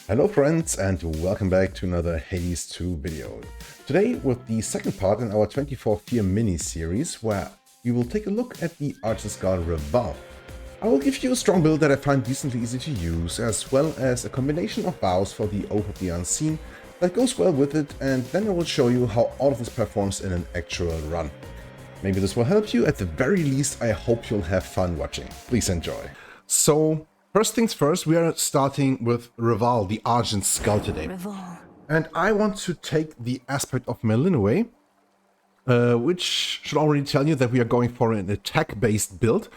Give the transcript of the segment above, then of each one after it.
Hello friends and welcome back to another Hades 2 video. Today with the second part in our 24 Fear mini-series where we will take a look at the Argent Skull Revaal. I will give you a strong build that I find decently easy to use, as well as a combination of vows for the Oath of the Unseen that goes well with it, and then I will show you how all of this performs in an actual run. Maybe this will help you. At the very least, I hope you'll have fun watching. Please enjoy. So, first things first, we are starting with Revaal, the Argent Skull today. Revaal. And I want to take the aspect of Melinoway, which should already tell you that we are going for an attack-based build.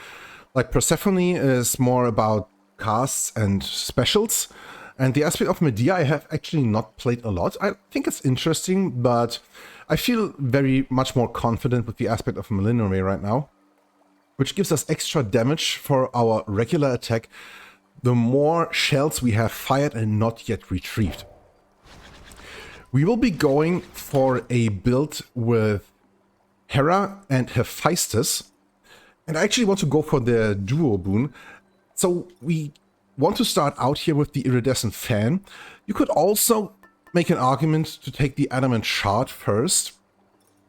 Like Persephone is more about casts and specials. And the aspect of Medea I have actually not played a lot. I think it's interesting, but I feel very much more confident with the aspect of Melinoway right now, which gives us extra damage for our regular attack the more shells we have fired and not yet retrieved. We will be going for a build with Hera and Hephaestus, and I actually want to go for the duo boon. So we want to start out here with the iridescent fan. You could also make an argument to take the adamant shard first.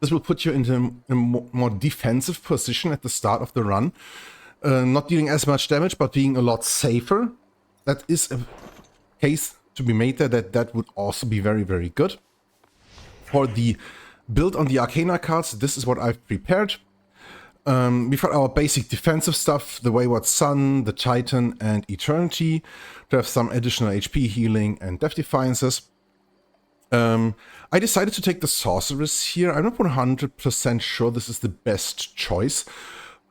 This will put you into a more defensive position at the start of the run. Not dealing as much damage, but being a lot safer. That is a case to be made there that would also be very, very good. For the build on the Arcana cards, this is what I've prepared. We've got our basic defensive stuff, the Wayward Sun, the Titan, and Eternity, to have some additional HP healing and Death Defiances. I decided to take the Sorceress here. I'm not 100% sure this is the best choice.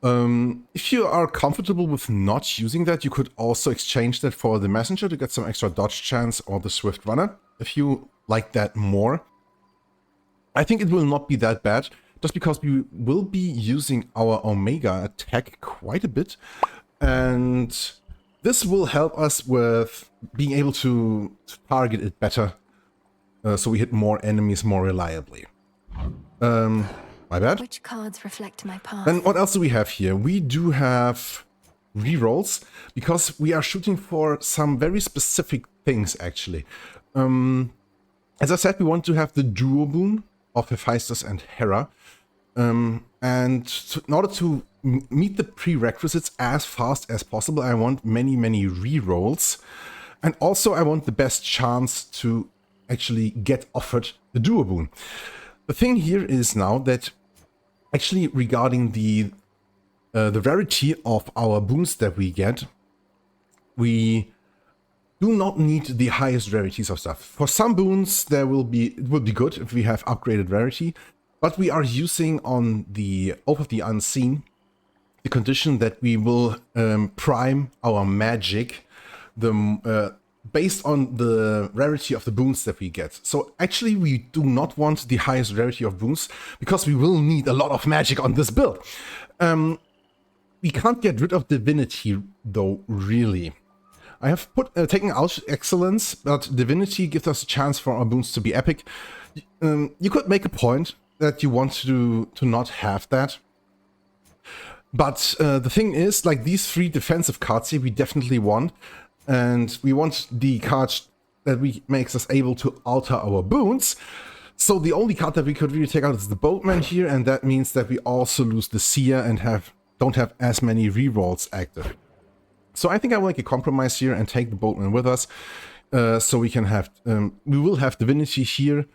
If you are comfortable with not using that, you could also exchange that for the Messenger to get some extra dodge chance, or the Swift Runner, if you like that more. I think it will not be that bad, just because we will be using our Omega attack quite a bit, and this will help us with being able to target it better, so we hit more enemies more reliably. My bad. Which cards reflect my past? Then what else do we have here? We do have rerolls, because we are shooting for some very specific things, actually. As I said, we want to have the duo boon of Hephaestus and Hera. In order to meet the prerequisites as fast as possible, I want many rerolls. And also I want the best chance to actually get offered the duo boon. The thing here is now that actually regarding the rarity of our boons that we get, we do not need the highest rarities of stuff. For some boons, it will be good if we have upgraded rarity, but we are using on the Oath of the Unseen the condition that we will prime our magic based on the rarity of the boons that we get. So actually we do not want the highest rarity of boons, because we will need a lot of magic on this build. We can't get rid of divinity though, really. I have taken out excellence, but divinity gives us a chance for our boons to be epic. You could make a point that you want to not have that. But the thing is, like, these three defensive cards here we definitely want. And we want the cards that makes us able to alter our boons. So the only card that we could really take out is the Boatman here, and that means that we also lose the Seer and don't have as many rerolls active. So I think I will make a compromise here and take the Boatman with us, so we can have we will have divinity here.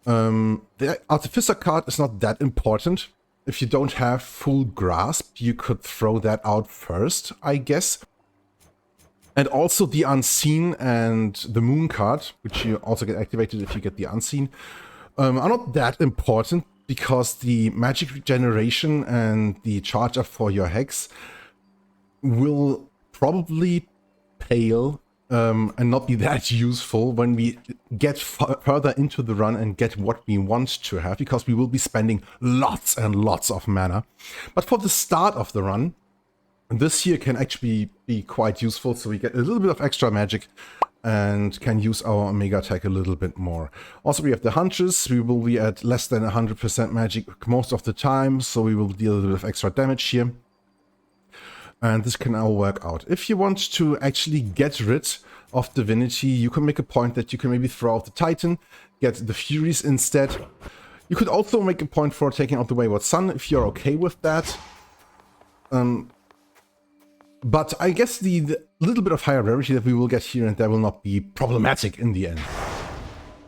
The Artificer card is not that important. If you don't have full grasp, you could throw that out first, I guess. And also the Unseen and the Moon card, which you also get activated if you get the Unseen, are not that important, because the magic regeneration and the charge up for your hex will probably pale and not be that useful when we get further into the run and get what we want to have, because we will be spending lots and lots of mana. But for the start of the run, this here can actually be quite useful, so we get a little bit of extra magic and can use our Omega attack a little bit more. Also, we have the Huntress. We will be at less than 100% magic most of the time, so we will deal a little bit of extra damage here. And this can all work out. If you want to actually get rid of Divinity. You can make a point that you can maybe throw out the Titan, get the Furies instead. You could also make a point for taking out the Wayward Sun if you're okay with that. But I guess the little bit of higher rarity that we will get here and there will not be problematic in the end.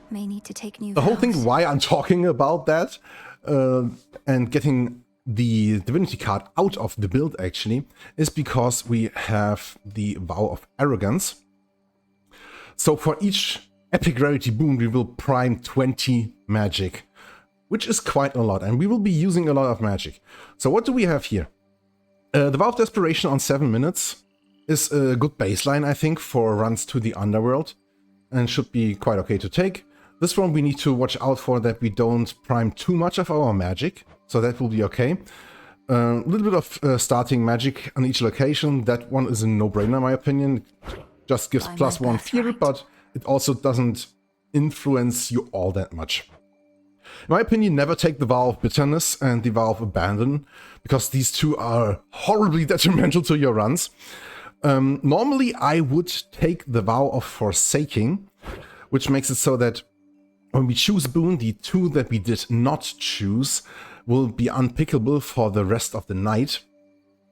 May need to take new The whole vows. thing why I'm talking about that and getting the Divinity card out of the build actually is because we have the Vow of Arrogance. So for each epic rarity boon we will prime 20 magic, which is quite a lot, and we will be using a lot of magic. So what do we have here? The Vow of Desperation on 7 minutes is a good baseline, I think, for runs to the Underworld, and should be quite okay to take. This one we need to watch out for that we don't prime too much of our magic, so that will be okay. A little bit of starting magic on each location, that one is a no-brainer in my opinion. It just gives +1 fear, but it also doesn't influence you all that much. In my opinion, never take the Vow of Bitterness and the Vow of Abandon, because these two are horribly detrimental to your runs. Normally, I would take the Vow of Forsaking, which makes it so that when we choose a boon, the two that we did not choose will be unpickable for the rest of the night.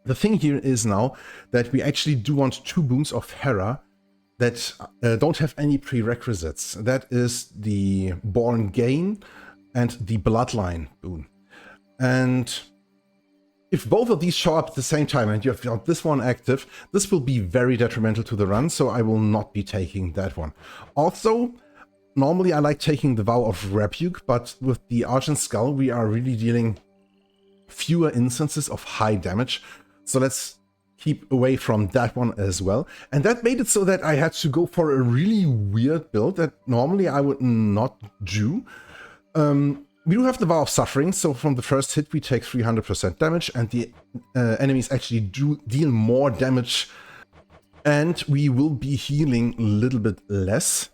The thing here is now that we actually do want 2 boons of Hera that don't have any prerequisites. That is the Born Gain and the Bloodline boon. And if both of these show up at the same time and you have got this one active, this will be very detrimental to the run, so I will not be taking that one. Also, normally I like taking the Vow of Rebuke, but with the Argent Skull we are really dealing fewer instances of high damage, so let's keep away from that one as well. And that made it so that I had to go for a really weird build that normally I would not do. We do have the Vow of Suffering, so from the first hit we take 300% damage, and the enemies actually do deal more damage, and we will be healing a little bit less.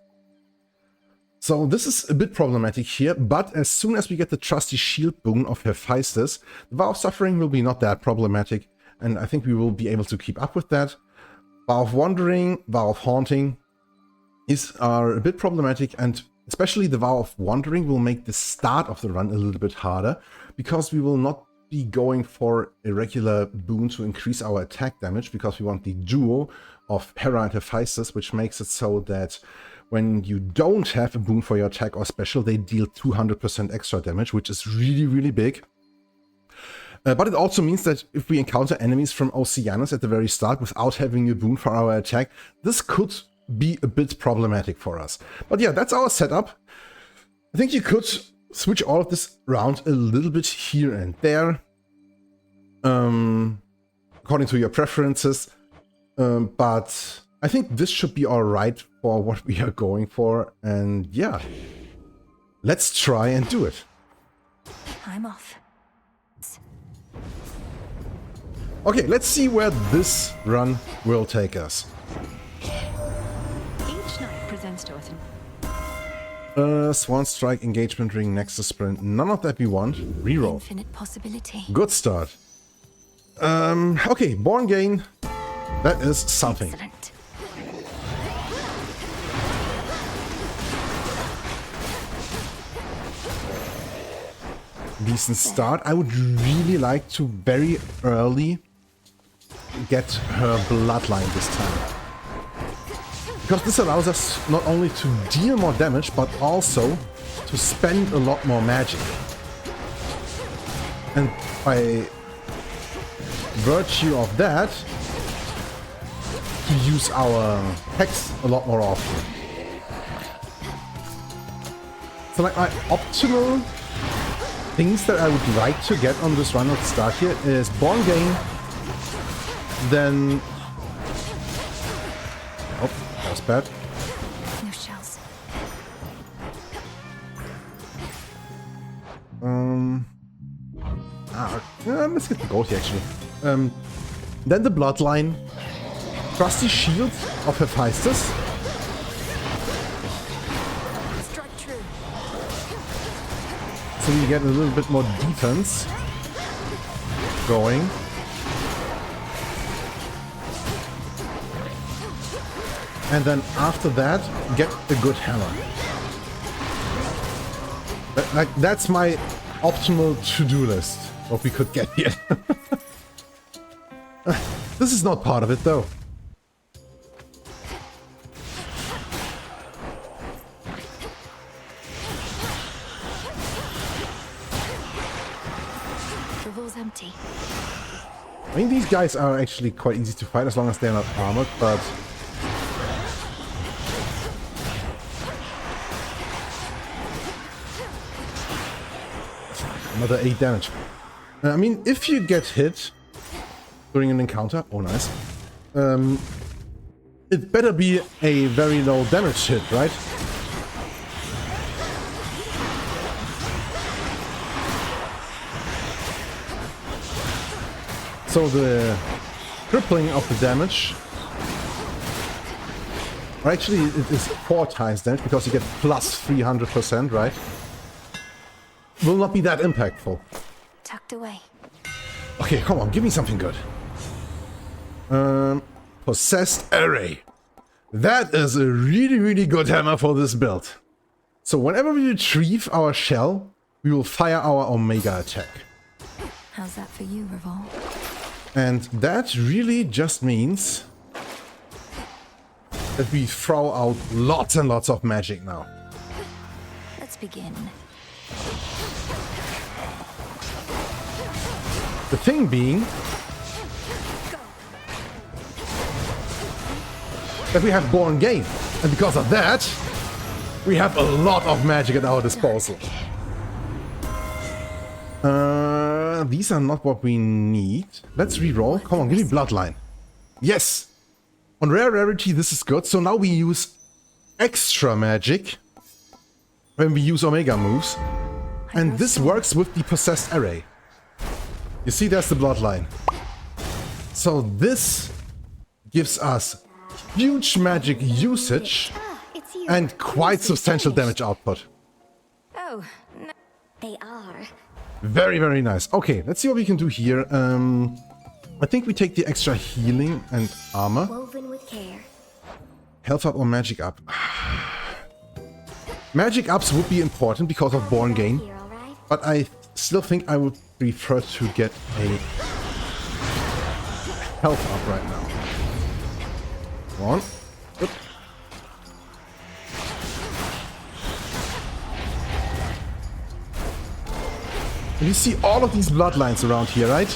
So this is a bit problematic here, but as soon as we get the trusty shield boon of Hephaestus, the Vow of Suffering will be not that problematic, and I think we will be able to keep up with that. Vow of Wandering, Vow of Haunting are a bit problematic, and especially the Vow of Wandering will make the start of the run a little bit harder, because we will not be going for a regular boon to increase our attack damage, because we want the duo of Hera and Hephaestus, which makes it so that when you don't have a boon for your attack or special, they deal 200% extra damage, which is really, really big. But it also means that if we encounter enemies from Oceanus at the very start without having a boon for our attack, this could be a bit problematic for us. But yeah, that's our setup. I think you could switch all of this around a little bit here and there, according to your preferences. But I think this should be alright for what we are going for. And yeah, let's try and do it. I'm off. Okay, let's see where this run will take us. Each night presents to us Swan Strike, Engagement Ring, Nexus Sprint. None of that we want. Reroll. infinite possibility. Good start. Okay, Born Gain. That is something. Excellent. Decent start. I would really like to very early get her Bloodline this time. Because this allows us not only to deal more damage, but also to spend a lot more magic. And by virtue of that, to use our hex a lot more often. So like my optimal things that I would like to get on this run at the start here is Born Gain, then... Oh, that was bad. No shells. Let's get the gold here actually. Then the Bloodline, Trusty Shield of Hephaestus. Strike true. So we get a little bit more defense going. And then after that, get a good hammer. Like, that's my optimal to-do list, what we could get here. This is not part of it, though. Reveal's empty. I mean, these guys are actually quite easy to fight as long as they're not armored, but... Another 8 damage. I mean, if you get hit during an encounter... Oh, nice. It better be a very low damage hit, right? So the crippling of the damage... Or actually, it is 4 times damage, because you get plus 300%, right? Will not be that impactful. Tucked away. Okay, come on, give me something good. Possessed Array. That is a really, really good hammer for this build. So whenever we retrieve our shell, we will fire our Omega attack. How's that for you, Revaal? And that really just means that we throw out lots and lots of magic now. Let's begin. The thing being that we have Born Game, and because of that, we have a lot of magic at our disposal. These are not what we need. Let's reroll. Come on, give me Bloodline. Yes! On rare rarity, this is good. So now we use extra magic when we use Omega moves. And this works with the Possessed Array. You see, there's the Bloodline. So this gives us huge magic usage and quite substantial damage output. Oh, no. They are. Very, very nice. Okay, let's see what we can do here. I think we take the extra healing and armor. Woven with care. Health up or magic up? Magic ups would be important because of Born Gain. But I still think I would prefer to get a health up right now. Come on. Oop. And you see all of these bloodlines around here, right?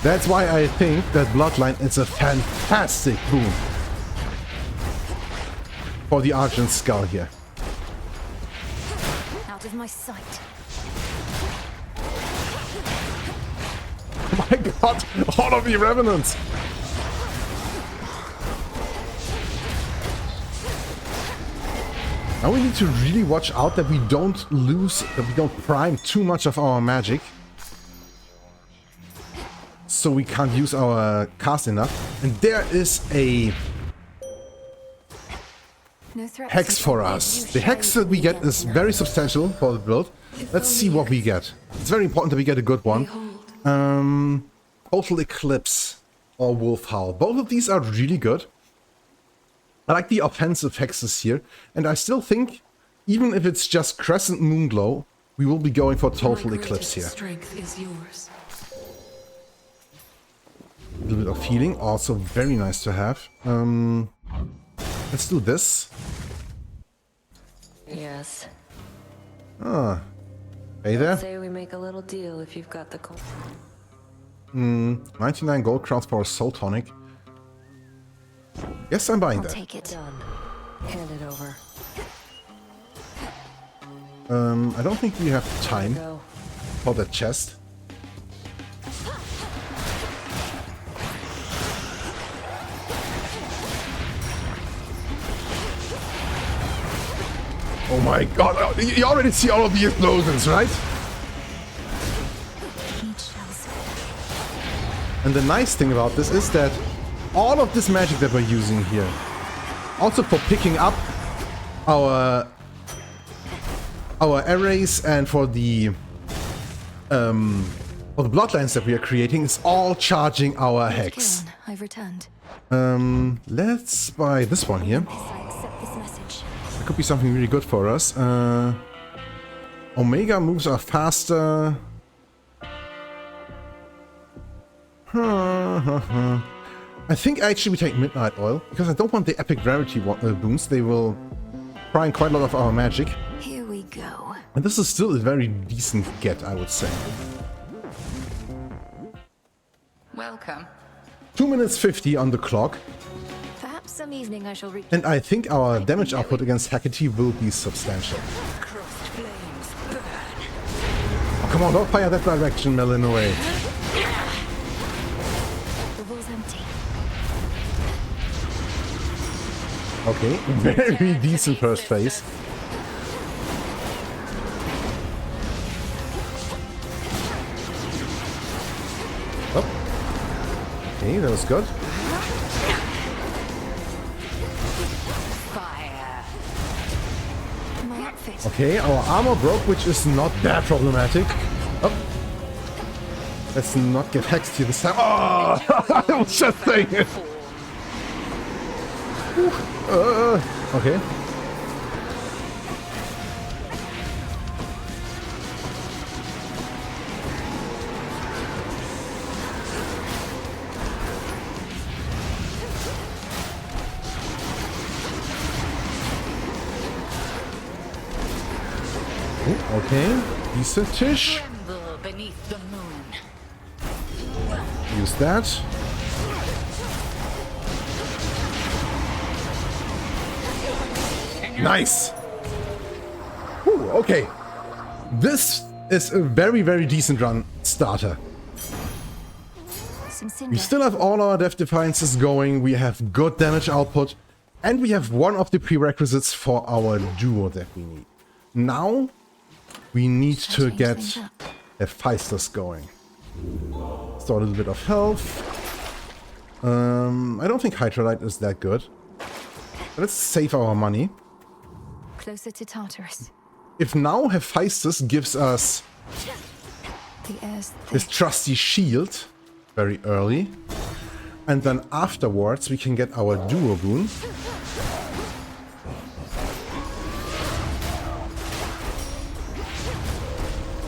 That's why I think that Bloodline is a fantastic boon for the Argent Skull here. Out of my sight. Oh my god, all of the revenants! Now we need to really watch out that we don't lose, that we don't prime too much of our magic. So we can't use our cast enough. And there is a hex for us. The hex that we get is very substantial for the build. Let's see what we get. It's very important that we get a good one. Total Eclipse or Wolf Howl. Both of these are really good. I like the offensive hexes here. And I still think, even if it's just Crescent Moonglow, we will be going for Total Eclipse here. Strength is yours. A little bit of healing, also very nice to have. Let's do this. Yes. Ah. Hey there. Say we make a little deal if you've got the 99 gold crowns for a soul tonic. Yes, I'm buying I'll that. take it. done. Hand it over. I don't think we have time Go. for that chest. Oh my god, you already see all of the explosions, right? Need shells. And the nice thing about this is that all of this magic that we're using here, also for picking up our arrays and for the or the bloodlines that we are creating is all charging our hex. Kieran, I've returned. Let's buy this one here. I accept this message. That could be something really good for us. Omega moves are faster. I think actually we take Midnight Oil, because I don't want the epic rarity boons. They will prime quite a lot of our magic. Here we go. And this is still a very decent get, I would say. Welcome. 2 minutes 50 on the clock. Perhaps some evening I shall reach. And I think our damage output against Hecate will be substantial. Crossed flames burn. Oh, come on, don't fire that direction, Melon, away. The wall's empty. Okay, very decent first phase. Oh. Okay, that was good. Fire. My outfit. Okay, our armor broke, which is not that problematic. Oh. Let's not get hexed here this time. Oh, I was just saying it. Okay. Ooh, okay, decent-ish. Tremble beneath the moon. Use that. Nice! Ooh, okay. This is a very, very decent run starter. Some cinder. We still have all our Death Defiances going, we have good damage output, and we have one of the prerequisites for our duo that we need. Now, we need to get Hephaestus going. Store a little bit of health. I don't think Hydrolite is that good. Let's save our money. Closer to Tartarus. If now Hephaestus gives us The air's his thick. trusty shield very early, and then afterwards we can get our duo boon.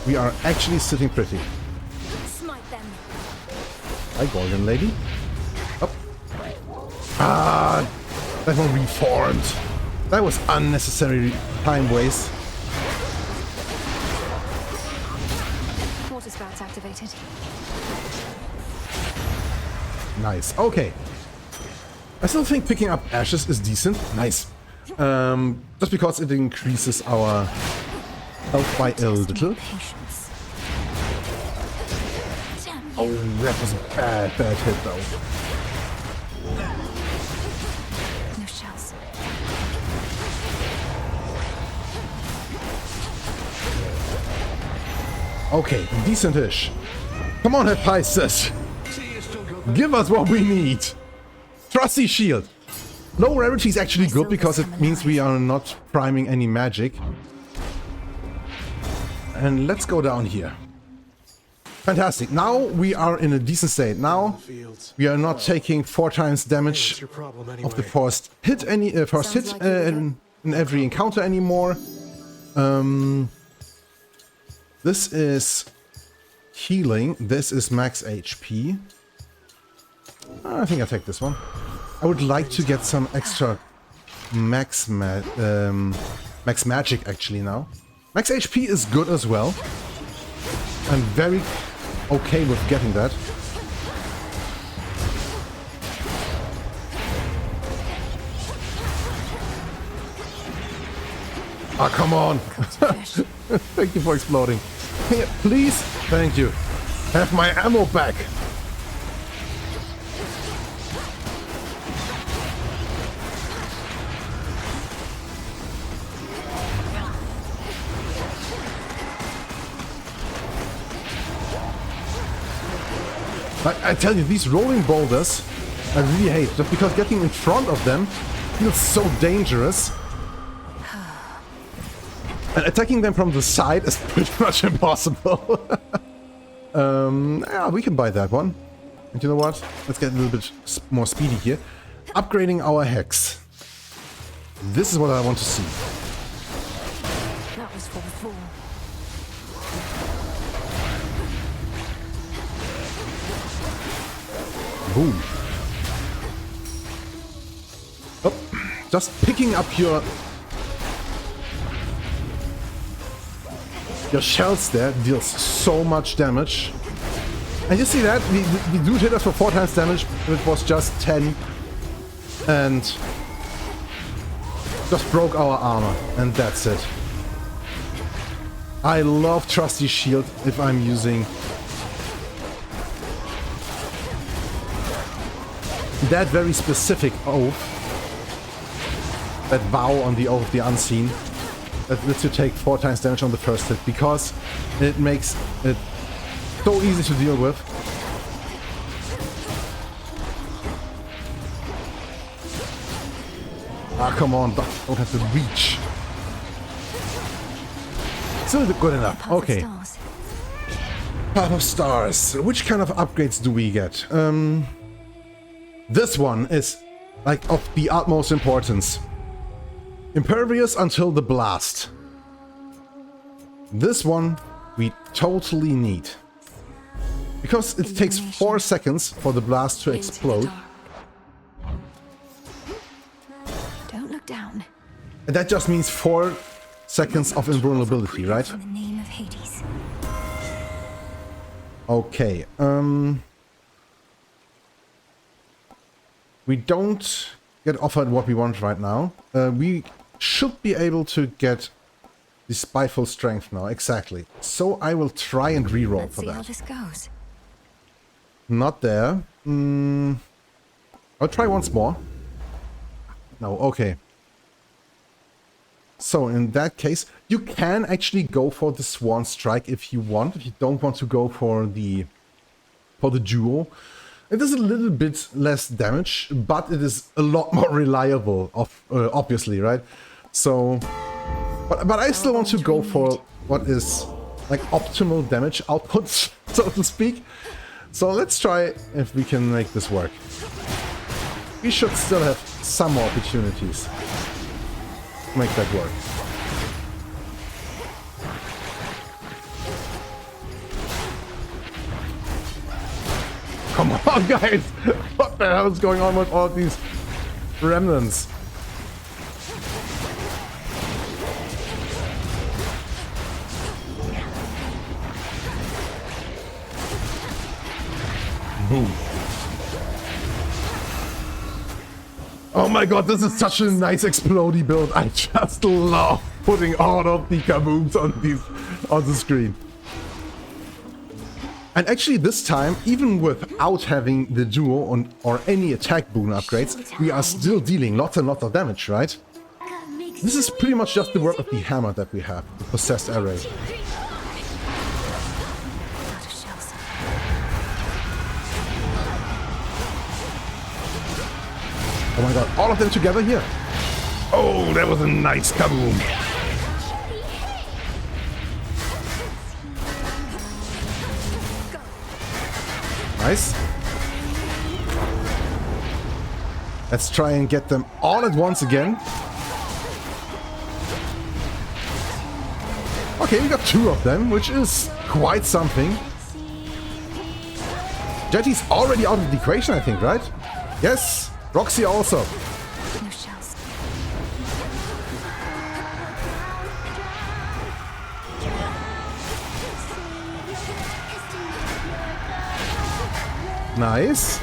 We are actually sitting pretty. Smite them. Hi, Golden Lady. Up. Ah, that one reformed. That was unnecessary time waste. Water spouts activated. Nice. Okay. I still think picking up ashes is decent. Nice. Just because it increases our health by a little. Patience. Damn Oh, you. that was a bad hit though. No shells. Okay, decent-ish. Come on, Hephaestus. Give us what we need. Trusty shield. Low rarity is actually good because it means we are not priming any magic. And let's go down here. Fantastic. Now we are in a decent state. Now we are not taking 4 times damage of the first hit in every encounter anymore. This is healing. This is max HP. I think I'll take this one. I would like to get some extra max magic actually now. Max HP is good as well. I'm very okay with getting that. Ah, come on! Thank you for exploding. Here, please? Thank you. Have my ammo back. I tell you, these rolling boulders, I really hate, just because getting in front of them feels so dangerous. And attacking them from the side is pretty much impossible. Yeah, we can buy that one. And you know what? Let's get a little bit more speedy here. Upgrading our hex. This is what I want to see. That was for the fool. Boom. Oh, just picking up your shells there deals so much damage. And you see that? The dude hit us for 4 times damage, it was just 10. And just broke our armor. And that's it. I love Trusty Shield if I'm using that very specific oath. That vow on the Oath of the Unseen. That lets you take 4 times damage on the first hit, because it makes it so easy to deal with. Ah, come on, don't have to reach. Still good enough. Okay. Path of Stars. Which kind of upgrades do we get? This one is like of the utmost importance. Impervious until the blast. This one we totally need. Because it takes 4 seconds for the blast to explode. Don't look down. And that just means 4 seconds of invulnerability, right? In the name of Hades. Okay, we don't get offered what we want right now. We should be able to get the Spiteful Strength now, exactly. So I will try and reroll Let's for see how that. this goes. Not there. I'll try once more. No, okay. So in that case, you can actually go for the Swan Strike if you want. If you don't want to go for the duo. It is a little bit less damage, but it is a lot more reliable, obviously, right? So, but I still want to go for what is like optimal damage output, so to speak. So let's try if we can make this work. We should still have some more opportunities to make that work. Come on, guys! What the hell is going on with all these remnants? Boom. Oh my god, this is such a nice explodey build. I just love putting all of the kabooms on the screen. And actually this time, even without having the duo or any attack boon upgrades, we are still dealing lots and lots of damage, right? This is pretty much just the work of the hammer that we have, the possessed array. Oh my god, all of them together here. Oh, that was a nice kaboom. Nice. Let's try and get them all at once again. Okay, we got 2 of them, which is quite something. Jetty's already out of the equation, I think, right? Yes, Roxy also. No shells. Nice.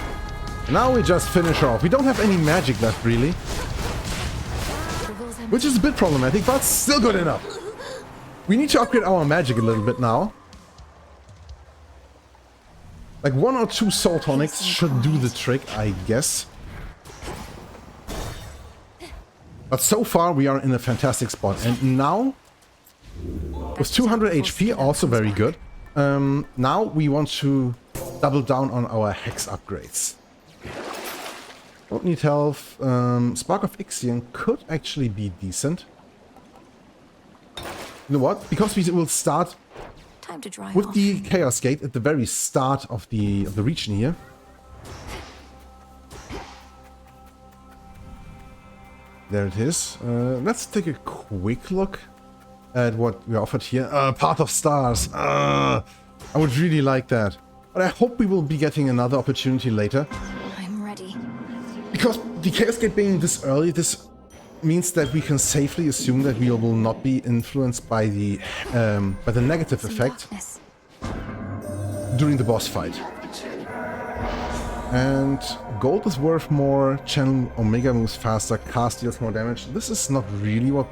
Now we just finish her off. We don't have any magic left, really. Which is a bit problematic, but still good enough. We need to upgrade our magic a little bit now. Like 1 or 2 soul tonics should do the trick, I guess. But so far we are in a fantastic spot. And now, with 200 HP, also very good. Now we want to double down on our hex upgrades. Don't need health. Spark of Ixion could actually be decent. You know what? Because we will start Time to dry with off. the Chaos Gate at the very start of the region here. There it is. Let's take a quick look at what we offered here. Path of Stars. I would really like that. But I hope we will be getting another opportunity later. I'm ready. Because the Chaos Gate being this early, this means that we can safely assume that we will not be influenced by the negative effect Darkness. during the boss fight. And gold is worth more, channel Omega moves faster, cast deals more damage. This is not really what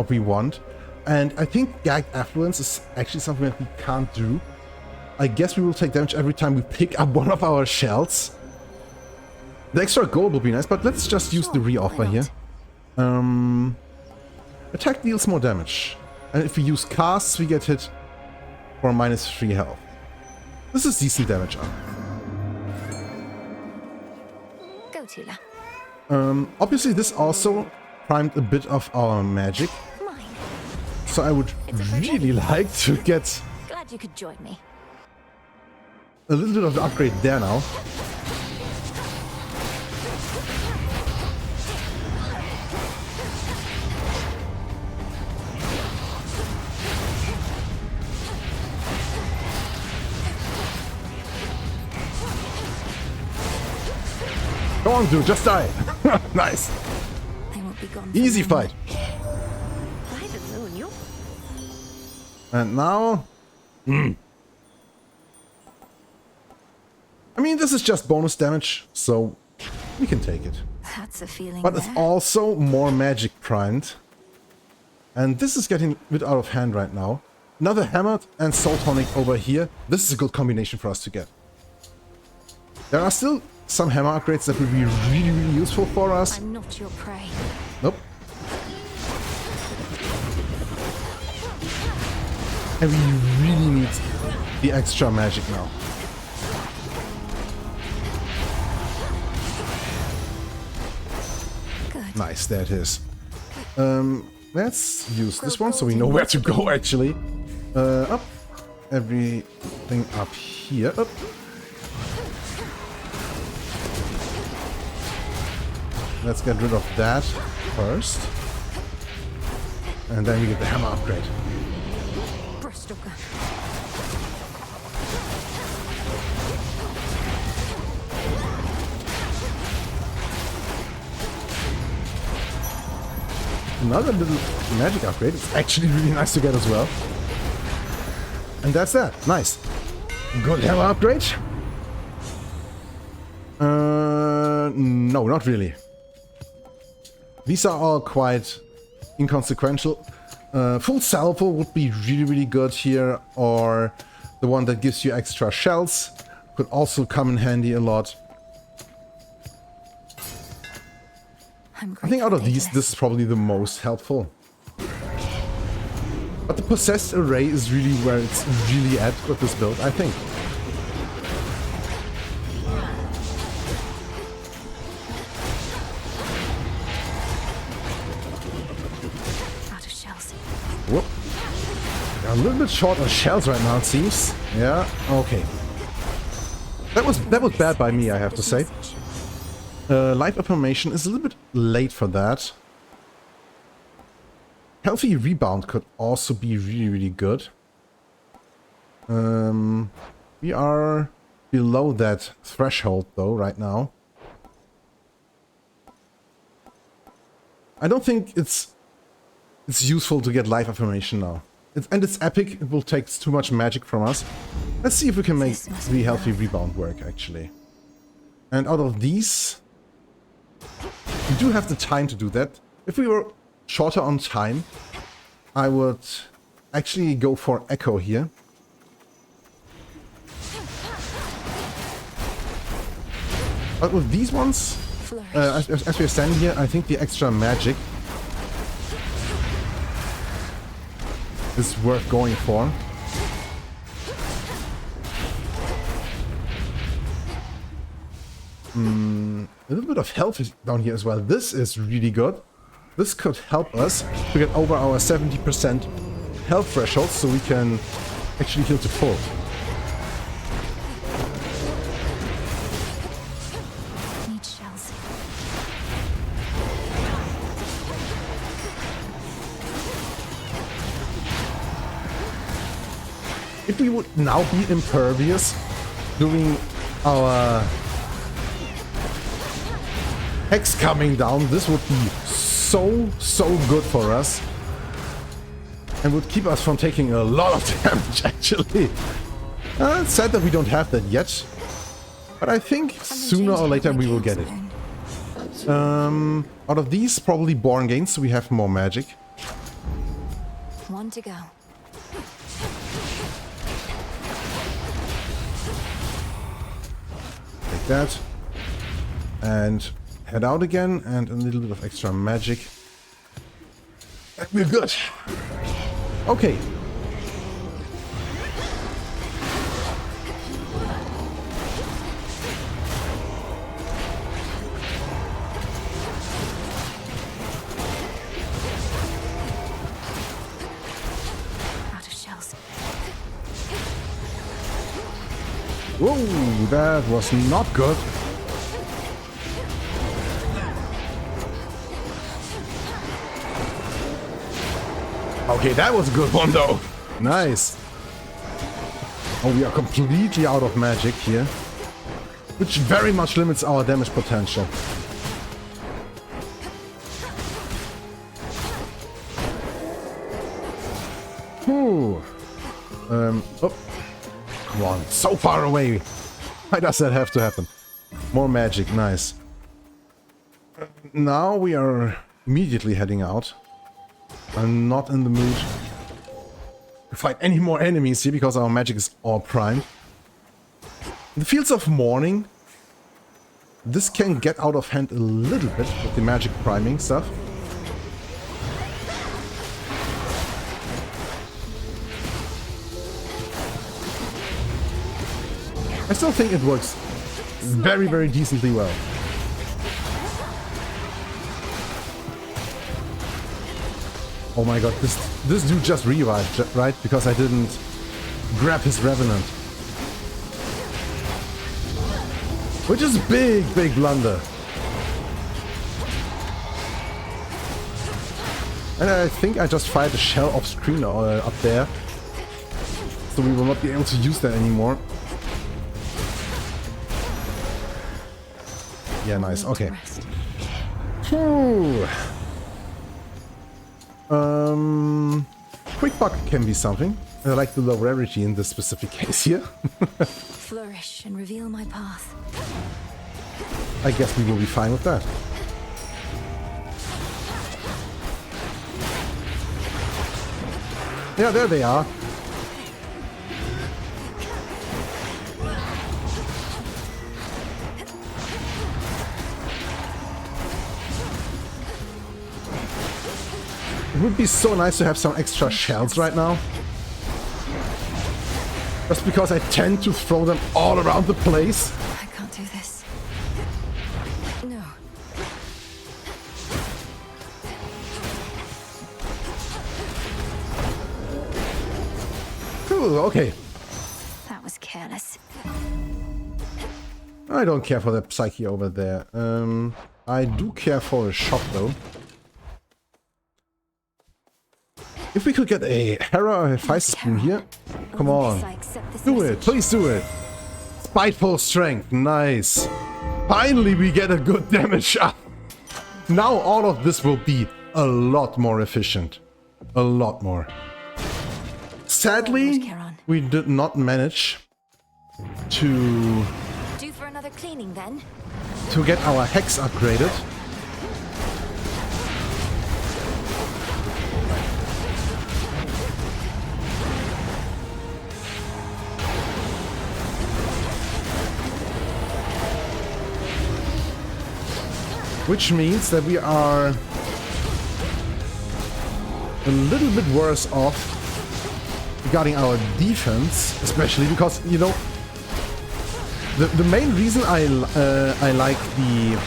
we want. And I think Gagged Affluence is actually something that we can't do. I guess we will take damage every time we pick up one of our shells. The extra gold will be nice, but let's just use the re-offer here. Attack deals more damage. And if we use casts, we get hit for -3 health. This is decent damage up. Go, Tula. Obviously, this also primed a bit of our magic. Mine. So I would really like to get Glad you could join me. a little bit of the upgrade there now. Come on, dude, just die. Nice. I won't be gone. for Easy long. fight. I didn't ruin you. And now... I mean, this is just bonus damage, so we can take it. That's a feeling. But it's also more magic primed. And this is getting a bit out of hand right now. Another Hammered and Soul Tonic over here. This is a good combination for us to get. There are still some hammer upgrades that would be really, really useful for us. I'm not your prey. Nope. And we really need the extra magic now. Good. Nice, there it is. Let's use this one so we know where to go actually. Up. Everything up here. Up. Let's get rid of that first. And then we get the hammer upgrade. Brustoka. Another little magic upgrade. It's actually really nice to get as well. And that's that. Nice. Good hammer upgrade. No, not really. These are all quite inconsequential. Full salvo would be really, really good here, or the one that gives you extra shells could also come in handy a lot. I think out of these, this is probably the most helpful. But the Possessed Array is really where it's really at with this build, I think. Out of shells. Whoop. They're a little bit short on shells right now, it seems. Yeah, okay. That was bad by me, I have to say. Life Affirmation is a little bit late for that. Healthy Rebound could also be really, really good. We are below that threshold though right now. I don't think it's useful to get Life Affirmation now. And it's epic, it will take too much magic from us. Let's see if we can make the Healthy Rebound work actually. And out of these, we do have the time to do that. If we were shorter on time, I would actually go for Echo here. But with these ones, as we're standing here, I think the extra magic is worth going for. A little bit of health is down here as well. This is really good. This could help us to get over our 70% health threshold, so we can actually heal to full. Need shells. If we would now be impervious during our hex coming down, this would be so good for us. And would keep us from taking a lot of damage, actually. It's sad that we don't have that yet. But I think sooner or later we will get it. Out of these, probably Born Gains, so we have more magic. One to go. Take that. And head out again, and a little bit of extra magic. And we're good. Okay. Out of shells. Whoa, that was not good. Okay, that was a good one though. Nice. Oh, we are completely out of magic here, which very much limits our damage potential. Whew. Oh, come on, so far away. Why does that have to happen? More magic, nice. Now we are immediately heading out. I'm not in the mood to fight any more enemies here because our magic is all primed. In the Fields of Mourning, this can get out of hand a little bit with the magic priming stuff. I still think it works very decently well. Oh my god, this dude just revived, right? Because I didn't grab his Revenant. Which is big blunder. And I think I just fired a shell off screen up there. So we will not be able to use that anymore. Yeah, nice, okay. Phew. Quick buck can be something. I like the low rarity in this specific case here. Flourish and reveal my path. I guess we will be fine with that. Yeah, there they are. It would be so nice to have some extra shells right now. Just because I tend to throw them all around the place. I can't do this. No. Cool, okay. That was careless. I don't care for that Psyche over there. I do care for a shot though. If we could get a Hera or a Feist here. Come on. Do it. Please do it. Spiteful Strength. Nice. Finally we get a good damage up. Now all of this will be a lot more efficient. A lot more. Sadly, we did not manage to Due for another cleaning then? get our Hex upgraded. Which means that we are a little bit worse off regarding our defense, especially because, you know, the main reason I like the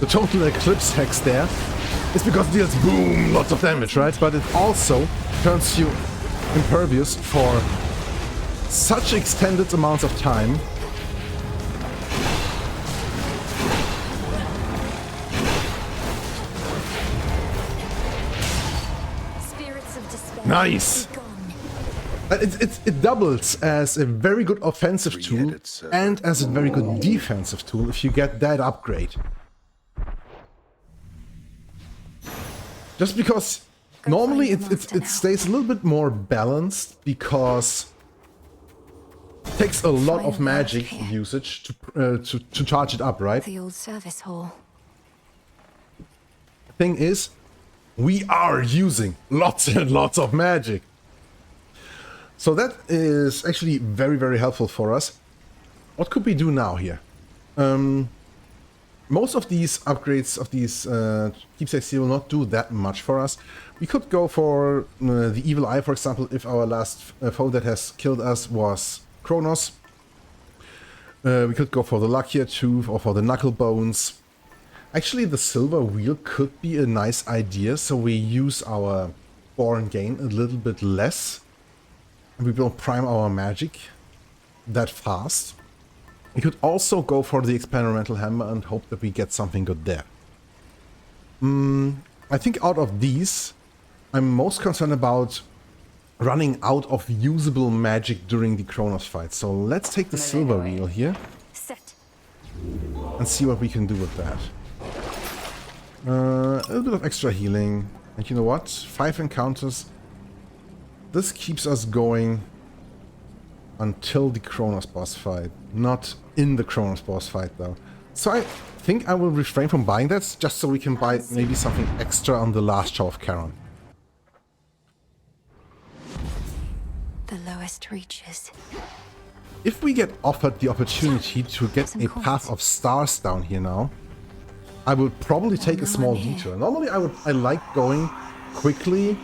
Total Eclipse Hex there is because it deals boom, lots of damage, right? But it also turns you impervious for such extended amounts of time. Spirits of despair. Nice! Be gone. It doubles as a very good offensive tool and as a very good defensive tool if you get that upgrade. Just because normally it stays a little bit more balanced because it takes a lot of magic usage to charge it up, right? The old service hall. Thing is, we are using lots and lots of magic. So that is actually very, very helpful for us. What could we do now here? Most of these upgrades of these keepsakes here will not do that much for us. We could go for the Evil Eye, for example, if our last foe that has killed us was Kronos. We could go for the Luckier Tooth or for the Knuckle Bones. Actually, the Silver Wheel could be a nice idea, so we use our Born Gain a little bit less. We don't prime our magic that fast. We could also go for the Experimental Hammer and hope that we get something good there. I think out of these, I'm most concerned about running out of usable magic during the Kronos fight. So let's take the Silver Wheel here Set. and see what we can do with that. A little bit of extra healing. And you know what? 5 encounters. This keeps us going until the Kronos boss fight. Not in the Kronos boss fight though. So I think I will refrain from buying that just so we can buy maybe something extra on the last show of Charon. The lowest reaches. If we get offered the opportunity to get a Path of Stars down here now, I would probably take a small detour. Normally I like going quickly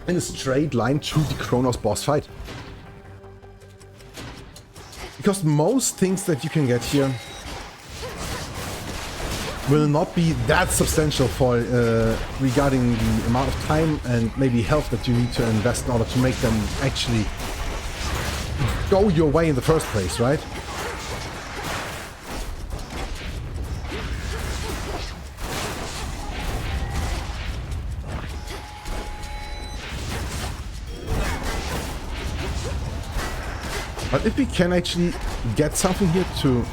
in a straight line to the Kronos boss fight. Because most things that you can get here will not be that substantial for regarding the amount of time and maybe health that you need to invest in order to make them actually go your way in the first place, right? But if we can actually get something here to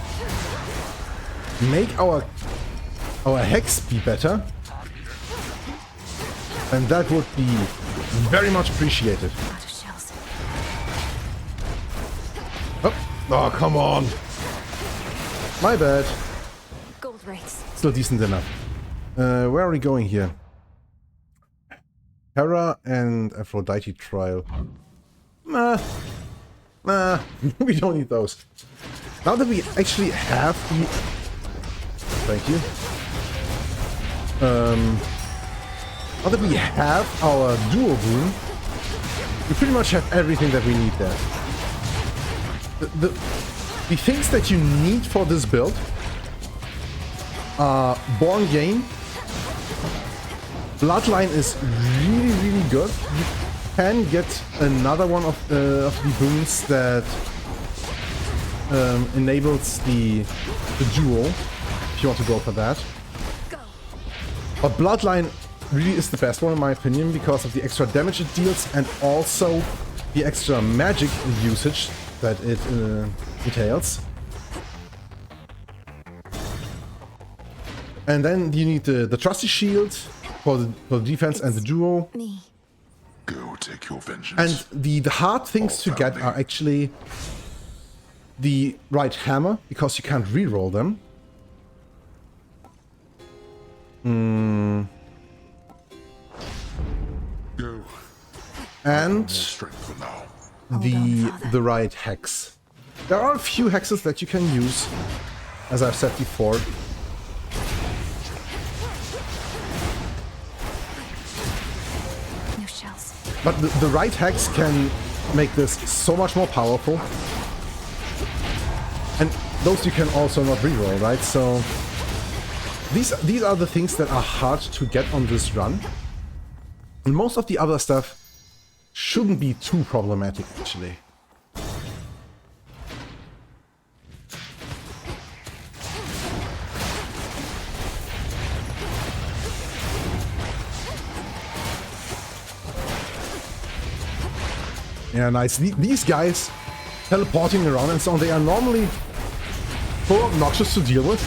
make our hex be better, then that would be very much appreciated. Out of shells. Oh, come on! My bad. Gold rates. Still decent enough. Where are we going here? Hera and Aphrodite trial. Nah, we don't need those. Now that we actually have the... Thank you. Now that we have our dual boon, we pretty much have everything that we need there. The things that you need for this build are Born Gain. Bloodline is really, really good. You can get another one of the boons that enables the duel, if you want to go for that. But Bloodline really is the best one in my opinion because of the extra damage it deals and also the extra magic usage that it entails. And then you need the trusty shield for the defense and the duo. Me. Go take your vengeance. And the hard things to get are actually the right hammer, because you can't reroll them. Go. And Strength for now. the right hex. There are a few hexes that you can use, as I've said before. No shells. But the right hex can make this so much more powerful. And those you can also not reroll, right? So these are the things that are hard to get on this run. And most of the other stuff shouldn't be too problematic, actually. Yeah, nice. These guys teleporting around and so on, they are normally so obnoxious to deal with.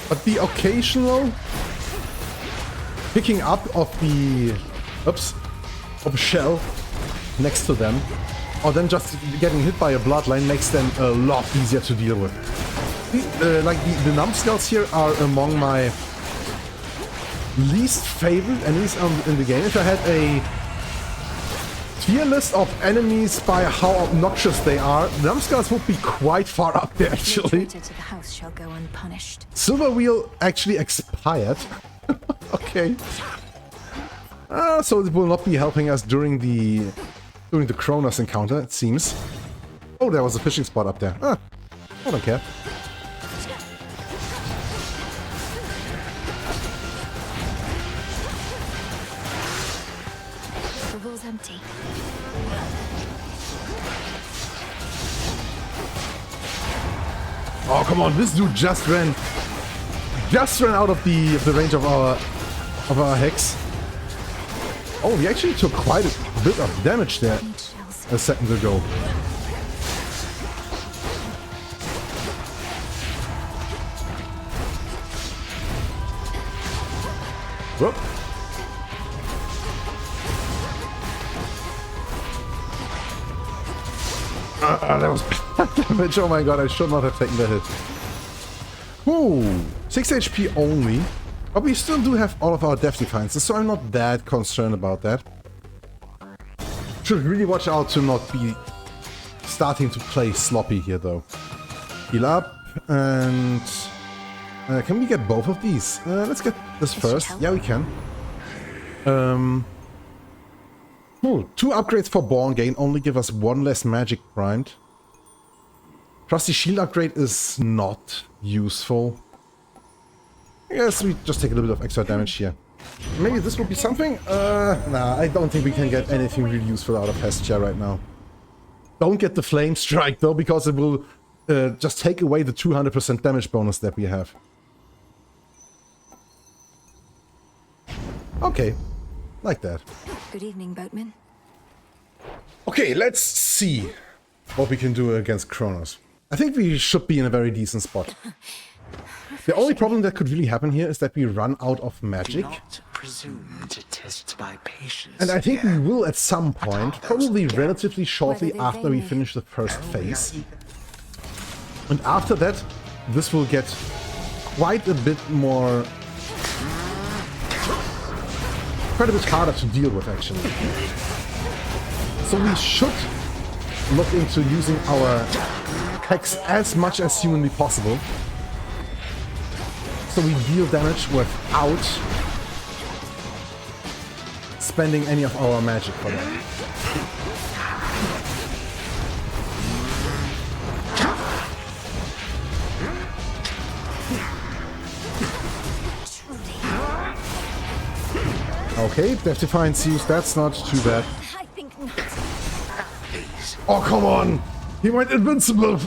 But the occasional picking up of the of a shell next to them, or then just getting hit by a bloodline makes them a lot easier to deal with. Like the numbskulls here are among my least favorite enemies in the game. If I had a tier list of enemies by how obnoxious they are, numbskulls would be quite far up there, actually. To the house shall go unpunished. Silver Wheel actually expired. Okay. So it will not be helping us during the Kronos encounter, it seems. Oh, there was a fishing spot up there. I don't care. The wall's empty. Oh, come on, this dude just ran out of the range of our hex. Oh, we actually took quite a bit of damage there a second ago. Whoop. That was bad damage. Oh my god, I should not have taken that hit. Ooh, 6 HP only. But we still do have all of our death defiances, so I'm not that concerned about that. Should really watch out to not be starting to play sloppy here, though. Heal up, and... can we get both of these? Let's get this first. Yeah, we can. Cool. 2 upgrades for Born Gain only give us 1 less magic grind. Plus the shield upgrade is not useful. I guess we just take a little bit of extra damage here. Maybe this will be something? Nah, I don't think we can get anything really useful out of Hestia right now. Don't get the Flame Strike though, because it will just take away the 200% damage bonus that we have. Okay, like that. Good evening, boatman. Okay, let's see what we can do against Kronos. I think we should be in a very decent spot. The only problem that could really happen here is that we run out of magic. Not presume to test my patience. And I think we will at some point, probably relatively shortly after we finish the first phase. And after that, this will get quite a bit more... quite a bit harder to deal with, actually. So we should look into using our hex as much as humanly possible. So we deal damage without spending any of our magic for that. Okay, Death Defiance use, that's not too bad. I think not. Oh, come on! He went invincible!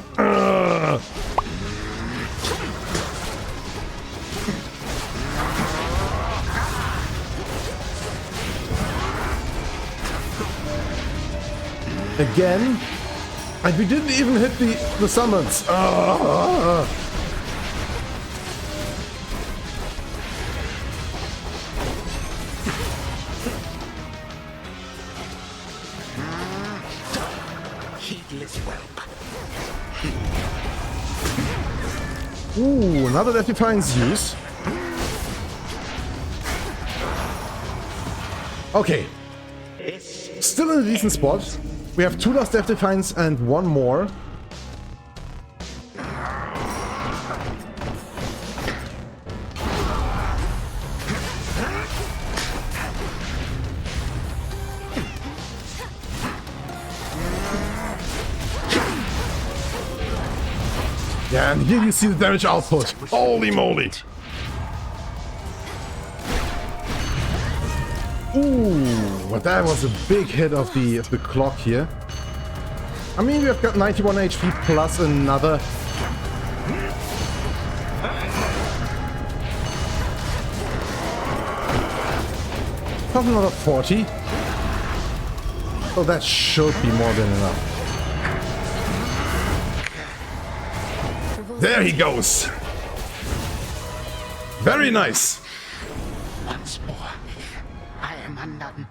Again? And we didn't even hit the summons. Heedless whelp. Ooh, another Death Defiance use. Okay. Still in a decent spot. We have 2 last Death Defiance and 1 more. Yeah, and here you see the damage output. Holy moly! Ooh, but that was a big hit of the clock here. I mean, we've got 91 HP plus another. Plus another 40. So that should be more than enough. There he goes. Very nice. Once more, I am undone.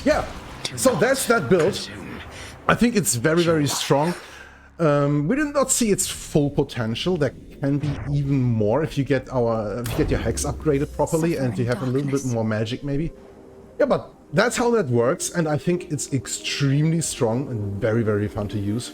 Yeah, so that's that build. I think it's very, very strong. We did not see its full potential. There can be even more if you get your hex upgraded properly and you have a little bit more magic maybe. Yeah, but that's how that works, and I think it's extremely strong and very, very fun to use.